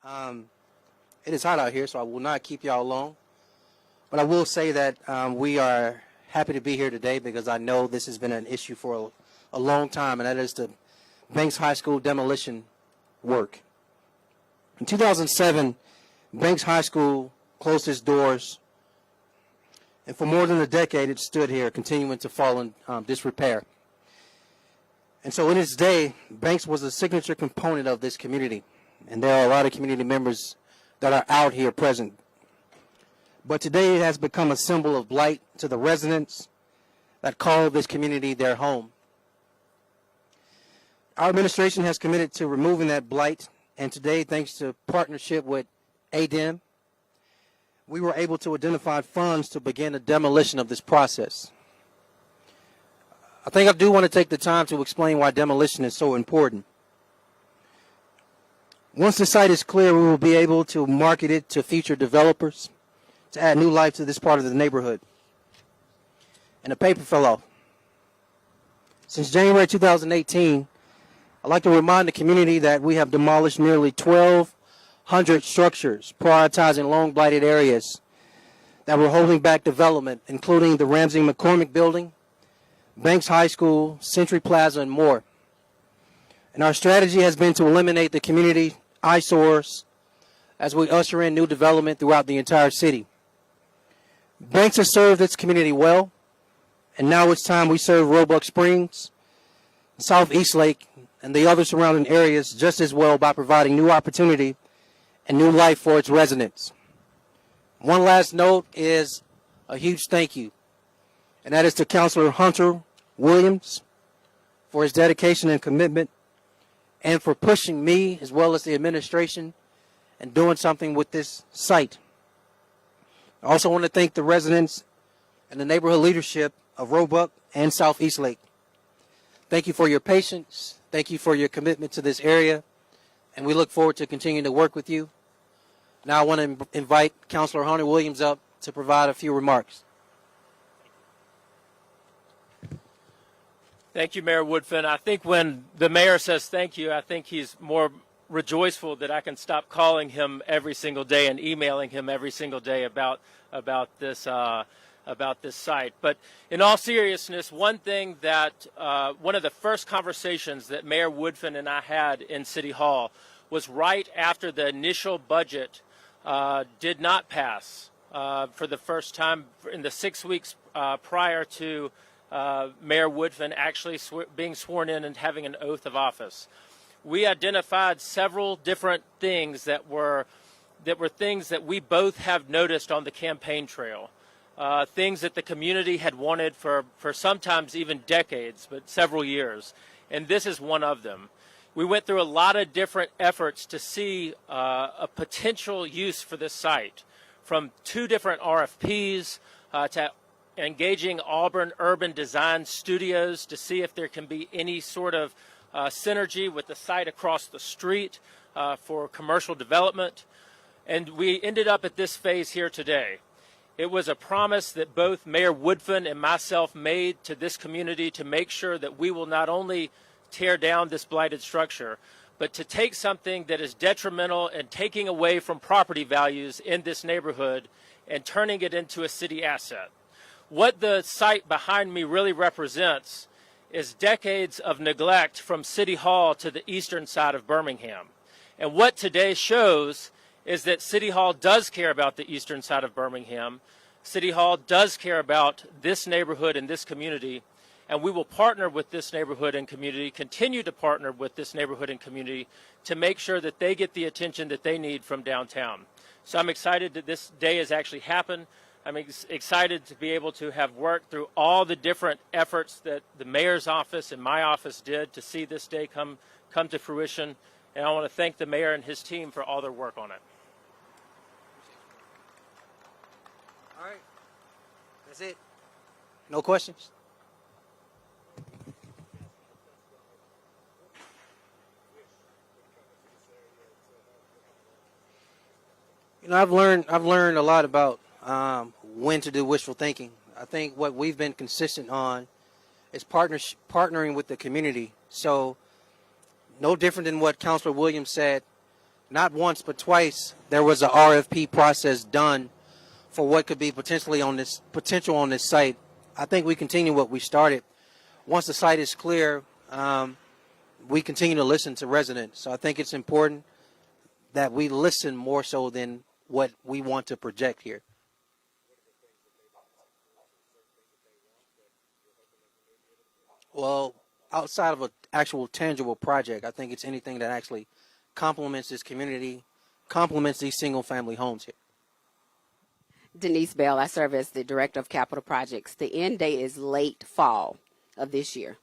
It is hot out here, so I will not keep y'all long. But I will say that we are happy to be here today because I know this has been an issue for a long time, and that is the Banks High School demolition work. In 2007, Banks High School closed its doors, and for more than a decade it stood here, continuing to fall in disrepair. And so in its day, Banks was a signature component of this community, and there are a lot of community members that are out here present. But today it has become a symbol of blight to the residents that call this community their home. Our administration has committed to removing that blight, and today, thanks to partnership with ADEM, we were able to identify funds to begin the demolition of this process. I think I do want to take the time to explain why demolition is so important. Once the site is clear, we will be able to market it to future developers to add new life to this part of the neighborhood. And the paper fell off. Since January 2018, I'd like to remind the community that we have demolished nearly 1,200 structures, prioritizing long blighted areas that were holding back development, including the Ramsey McCormick Building, Banks High School, Century Plaza, and more. And our strategy has been to eliminate the community eyesores as we usher in new development throughout the entire city. Banks has served its community well, and now it's time we serve Roebuck Springs, South Eastlake, and the other surrounding areas just as well by providing new opportunity and new life for its residents. One last note is a huge thank you, and that is to Councilor Hunter Williams for his dedication and commitment and for pushing me as well as the administration and doing something with this site. I also want to thank the residents and the neighborhood leadership of Roebuck and South Eastlake. Thank you for your patience. Thank you for your commitment to this area, and we look forward to continuing to work with you. Now I want to invite Councilor Hunter Williams up to provide a few remarks. Thank you, Mayor Woodfin. I think when the mayor says thank you, I think he's more rejoiceful that I can stop calling him every single day and emailing him every single day about this site. But in all seriousness, one thing that one of the first conversations that Mayor Woodfin and I had in City Hall was right after the initial budget did not pass for the first time in the 6 weeks prior to Mayor Woodfin actually being sworn in and having an oath of office. We identified several different things that were things that we both have noticed on the campaign trail. Things that the community had wanted for sometimes even decades, but several years. And this is one of them. We went through a lot of different efforts to see a potential use for this site, from 2 different RFPs to engaging Auburn Urban Design Studios to see if there can be any sort of synergy with the site across the street for commercial development. And we ended up at this phase here today. It was a promise that both Mayor Woodfin and myself made to this community to make sure that we will not only tear down this blighted structure, but to take something that is detrimental and taking away from property values in this neighborhood and turning it into a city asset. What the site behind me really represents is decades of neglect from City Hall to the eastern side of Birmingham. And what today shows is that City Hall does care about the eastern side of Birmingham. City Hall does care about this neighborhood and this community, and we will partner with this neighborhood and community, continue to partner with this neighborhood and community to make sure that they get the attention that they need from downtown. So I'm excited that this day has actually happened. I'm excited to be able to have worked through all the different efforts that the mayor's office and my office did to see this day come to fruition. And I want to thank the mayor and his team for all their work on it. All right. That's it. No questions? You know, I've learned a lot about when to do wishful thinking. I think what we've been consistent on is partnering with the community. So no different than what Councilor Williams said not once but twice, there was a RFP process done for what could be potential on this site. I think we continue what we started. Once the site is clear, we continue to listen to residents. So I think it's important that we listen more so than what we want to project here. Well, outside of an actual tangible project, I think it's anything that actually complements this community, complements these single-family homes here. Denise Bell, I serve as the Director of Capital Projects. The end date is late fall of this year.